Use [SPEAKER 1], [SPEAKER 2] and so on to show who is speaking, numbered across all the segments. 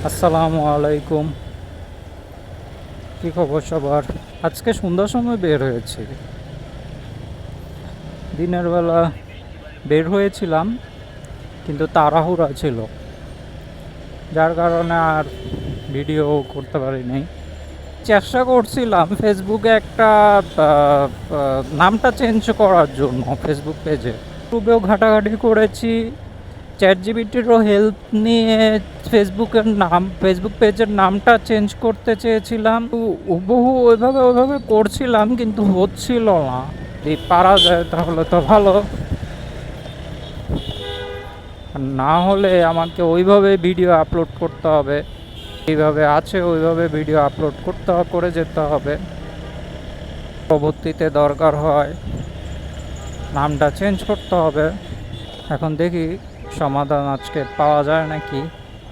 [SPEAKER 1] আসসালামু আলাইকুম। কি খবর সবার? আজকে সন্ধ্যার সময় বের হয়েছি। দিনের বেলা বের হয়েছিলাম, কিন্তু তাড়াহুড়া ছিল, যার কারণে আর ভিডিও করতে পারিনি। চেষ্টা করছিলাম ফেসবুকে একটা নামটা চেঞ্জ করার জন্য, ফেসবুক পেজে ইউটিউবেও ঘাটাঘাটি করেছি, চ্যাট জিপিটিরও হেল্প নিয়ে ফেসবুক পেজের নামটা চেঞ্জ করতে চেয়েছিলাম। হুবহু ওইভাবে করছিলাম, কিন্তু হচ্ছিল না। যদি পারা যায় তাহলে তো ভালো, না হলে আমাকে ওইভাবে ভিডিও আপলোড করতে হবে, এইভাবে আছে ওইভাবে ভিডিও আপলোড করে যেতে হবে। পরবর্তীতে দরকার হয় নামটা চেঞ্জ করতে হবে। এখন দেখি সমাধান আজকে পাওয়া যায় নাকি,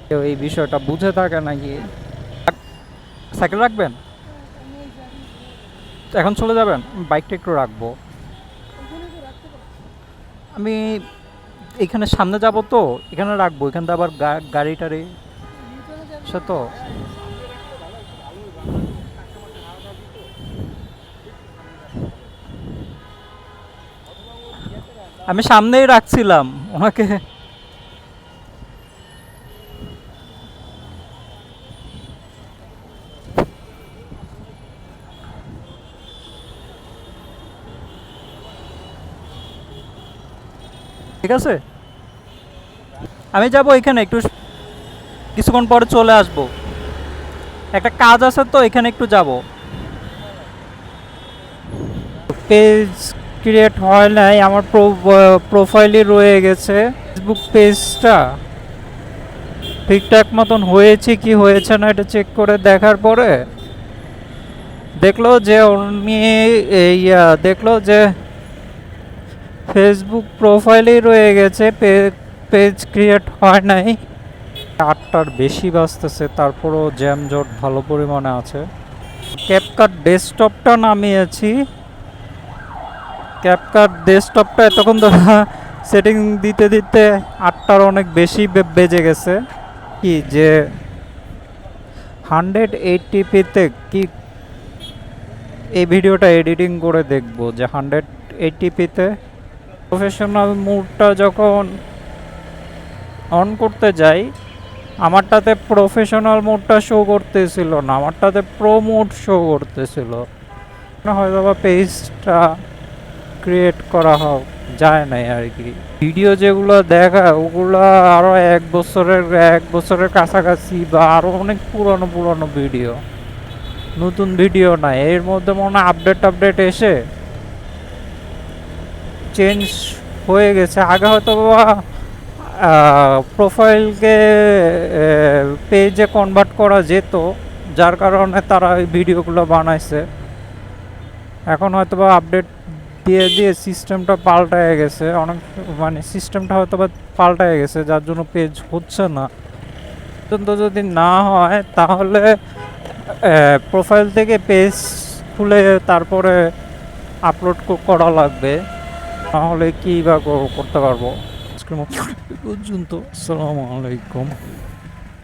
[SPEAKER 1] কেউ এই বিষয়টা বুঝে থাকে নাকি। সাইকেল রাখবেন? এখন চলে যাবেন? বাইকটা একটু রাখবো। আমি এখানে সামনে যাব, তো এখানে রাখবো, এখান থেকে আবার গাড়ি টাড়ি সে তো। আমি সামনেই রাখছিলাম ওনাকে। ঠিক আছে, আমি যাব এখানে একটু, কিছুক্ষণ পরে চলে আসব। একটা কাজ আছে তো, এখানে একটু যাব। পেজ ক্রিয়েট হয় নাই, আমার প্রোফাইলই রয়ে গেছে। ফেসবুক পেজটা ঠিকঠাক মতন হয়েছে কি হয়েছে না এটা চেক করে দেখার পরে দেখলো যে উনি দেখলো যে ফেসবুক প্রোফাইলেই রয়ে গেছে, পেজ ক্রিয়েট হয় নাই। 8টার বেশি বাজতেছে, তারপরও জ্যামজট ভালো পরিমাণে আছে। ক্যাপকাট ডেস্কটপটা নামিয়েছি, ক্যাপকাট ডেস্কটপটা এতক্ষণ ধরে সেটিং দিতে দিতে 8টার অনেক বেশি বেজে গেছে। কি যে 180pতে কি এই ভিডিওটা এডিটিং করে দেখবো যে 180pতে প্রফেশনাল মোডটা যখন অন করতে যাই, আমারটাতে প্রফেশনাল মোডটা শো করতেছিল না, আমারটাতে প্রো মোড শো করতেছিল। হয়তো বা পেজটা ক্রিয়েট করা যায় নাই আর কি। ভিডিও যেগুলো দেখা ওগুলো আরও এক বছরের কাছাকাছি, বা আরও অনেক পুরনো পুরনো ভিডিও, নতুন ভিডিও না। এর মধ্যে মনে হয় আপডেট এসে চেঞ্জ হয়ে গেছে। আগে হয়তো প্রোফাইলকে পেজে কনভার্ট করা যেত, যার কারণে তারা এই ভিডিওগুলো বানাইছে। এখন হয়তো বা আপডেট দিয়ে দিয়ে সিস্টেমটা পাল্টায় গেছে, অনেক মানে সিস্টেমটা হয়তো বা পাল্টায় গেছে, যার জন্য পেজ হচ্ছে না। কিন্তু যদি না হয় তাহলে প্রোফাইল থেকে পেজ খুলে তারপরে আপলোড করা লাগবে, নাহলে কী বা করতে পারবো। আজকের মতো পর্যন্ত। আসসালামু আলাইকুম।